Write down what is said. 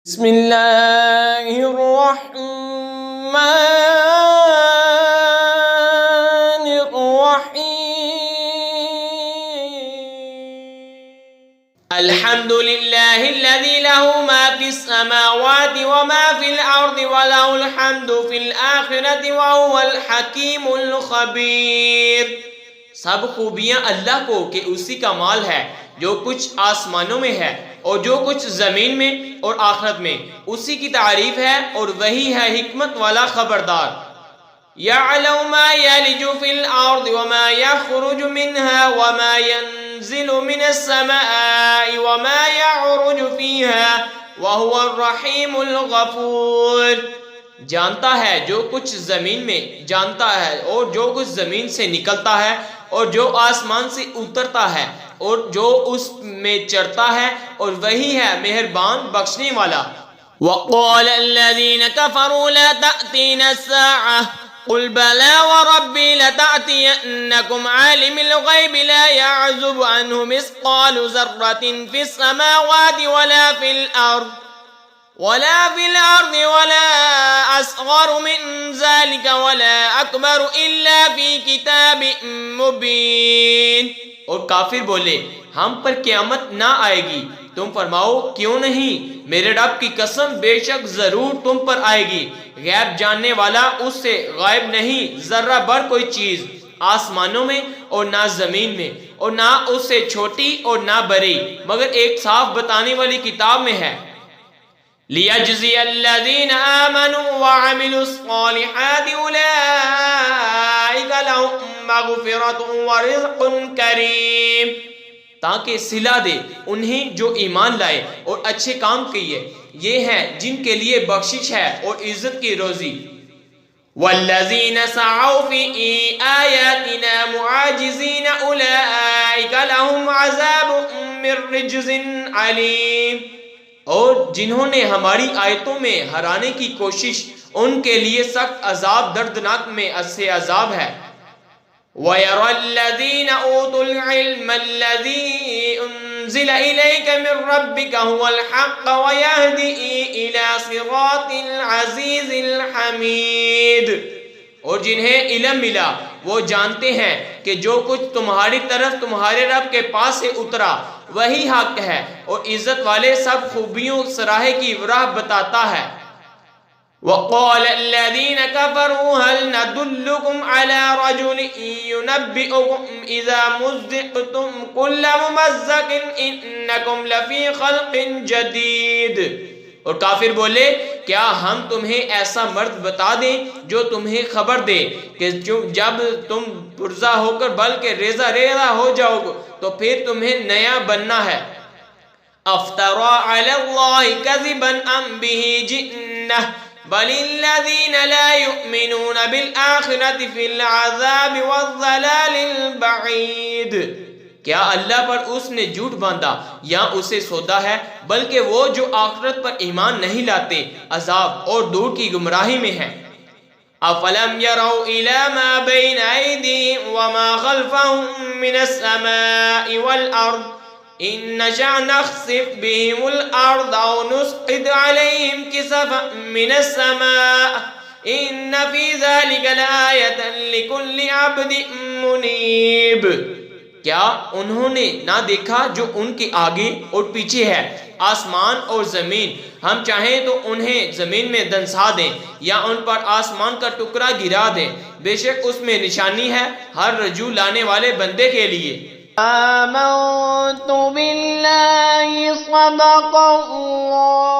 بسم اللہ الرحمن الرحیم الحمد للہ الذی له ما فی السماوات وما فی الارض وله الحمد فی الآخرة وهو الحکیم الخبیر۔ سب خوبیاں اللہ کو کہ اسی کا مال ہے، جو کچھ آسمانوں میں ہے اور جو کچھ زمین میں اور آخرت میں، اسی کی تعریف ہے اور وہی ہے حکمت والا خبردار۔ یعلم ما یلج فی الارض وما یخرج منها وما ينزل من السماء وما يعرج فیها وهو الرحیم الغفور۔ جانتا ہے جو کچھ زمین میں جانتا ہے اور جو کچھ زمین سے نکلتا ہے اور جو آسمان سے اترتا ہے اور جو اس میں چڑھتا ہے، اور وہی ہے مہربان بخشنے والا۔ وَقَالَ الَّذِينَ كَفَرُوا لَا تَأْتِينَا السَّاعَةُ قُلْ بَلَىٰ وَرَبِّي لَتَأْتِيَنَّكُمْ عَالِمِ الْغَيْبِ لَا يَعْزُبُ عَنْهُ مِثْقَالُ ذَرَّةٍ فِي السَّمَاوَاتِ وَلَا فِي الْأَرْضِ ولا أصغر من ذلك ولا أكبر إلا في كتاب مبين۔ اور کافر بولے ہم پر قیامت نہ آئے گی۔ تم فرماؤ کیوں نہیں، میرے رب کی قسم بے شک ضرور تم پر آئے گی۔ غیب جاننے والا اس سے غائب نہیں، ذرہ بھر کوئی چیز آسمانوں میں اور نہ زمین میں، اور نہ اس سے چھوٹی اور نہ بڑی، مگر ایک صاف بتانے والی کتاب میں ہے۔ لِيَجْزِيَ الَّذِينَ آمَنُوا وَعَمِلُوا الصَّالِحَاتِ أُولَئِكَ لَهُم مَّغْفِرَةٌ وَرِزْقٌ كَرِيمٌ، تاکہ صلہ دے انہیں جو ایمان لائے اور اچھے کام کیے، یہ ہیں جن کے لیے بخشش ہے اور عزت کی روزی۔ وَالَّذِينَ سَعَوْا فِي آيَاتِنَا مُعَاجِزِينَ أُولَئِكَ لَهُمْ عَذَابٌ مِّن رِّجْزٍ عَلِيمٌ، اور جنہوں نے ہماری آیتوں میں ہرانے کی کوشش، ان کے لیے سخت عذاب دردناک میں سے عذاب ہے۔ وَيَرَى الَّذِينَ أُوتُوا الْعِلْمَ الَّذِي أُنزِلَ إِلَيْكَ مِن رَّبِّكَ هُوَ الْحَقُّ وَيَهْدِي إِلَى صِرَاطِ الْعَزِيزِ الْحَمِيدِ، اور جنہیں علم ملا وہ جانتے ہیں کہ جو کچھ تمہاری طرف تمہارے رب کے پاس سے اترا وہی حق ہے، اور عزت والے سب خوبیوں سراہے کی راہ بتاتا ہے۔ وَقَالَ الَّذِينَ كَفَرُوا هَلْ نَدُلُّكُمْ عَلَى رَجُلٍ يُنَبِّئُكُمْ إِذَا مُزِّقْتُمْ كُلَّ مُمَزَّقٍ إِنَّكُمْ لَفِي خَلْقٍ جَدِيدٍ۔ اور کافر بولے کیا ہم تمہیں ایسا مرد بتا دیں جو تمہیں خبر دے کہ جب تم پرزا ہو کر بلکہ ریزہ ریزہ ہو جاؤ گے تو پھر تمہیں نیا بننا ہے۔ افترا علی اللہ کذبا ام بہ جئنہ بل الذین لا یؤمنون بالآخرة فی العذاب والضلال البعید۔ کیا اللہ پر اس نے جھوٹ باندھا یا اسے سودا ہے، بلکہ وہ جو آخرت پر ایمان نہیں لاتے عذاب اور دور کی گمراہی میں ہیں۔ افلم يروا الى ما بين ايديهم وما خلفهم من السماء والارض ان نشأ نخسف بهم الارض او نسقط عليهم كسفا من السماء ان في ذلك لآية لكل عبد منيب۔ کیا انہوں نے نہ دیکھا جو ان کے آگے اور پیچھے ہے، آسمان اور زمین؟ ہم چاہیں تو انہیں زمین میں دنسا دیں یا ان پر آسمان کا ٹکڑا گرا دیں، بے شک اس میں نشانی ہے ہر رجوع لانے والے بندے کے لیے۔ آمنت باللہ صدق اللہ